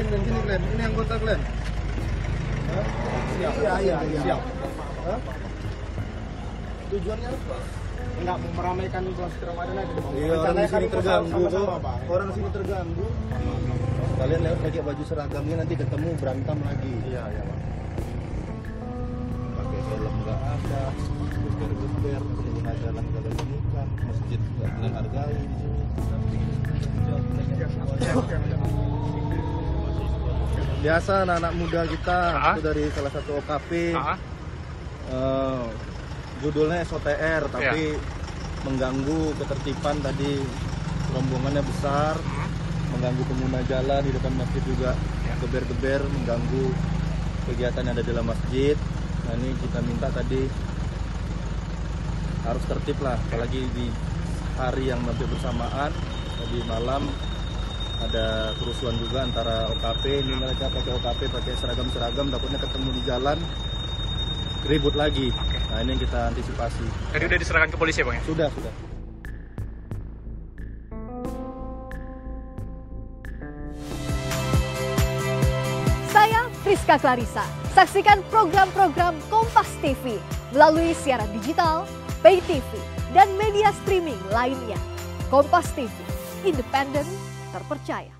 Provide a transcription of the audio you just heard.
Kalian sini kalian. Ini anggota kalian. Iya. Siap. Tujuannya apa? Enggak mau meramaikan bulan suci Ramadan aja. Iya, orang di sini terganggu kok. Orang sini terganggu. Kalian lewat pakai baju seragamnya nanti ketemu berantem lagi. Iya, Pak. Pakai helm enggak ada, geber-geber, pengguna jalan enggak ada temukan, masjid enggak kalian hargai di sini. Biasa anak-anak muda kita itu dari salah satu OKP. Judulnya SOTR tapi mengganggu ketertiban tadi, rombongannya besar, mengganggu pengguna jalan di depan masjid juga, geber-geber mengganggu kegiatan yang ada di dalam masjid. Nah ini kita minta tadi harus tertib lah, apalagi di hari yang hampir bersamaan. Tadi malam ada kerusuhan juga antara OKP, ini mereka pakai OKP pakai seragam-seragam, takutnya ketemu di jalan ribut lagi. Nah ini yang kita antisipasi. Tadi udah diserahkan ke polisi ya Bang ya? Sudah. Saya Friska Clarissa. Saksikan program-program Kompas TV melalui siaran digital, pay TV, dan media streaming lainnya. Kompas TV, independen, terpercaya.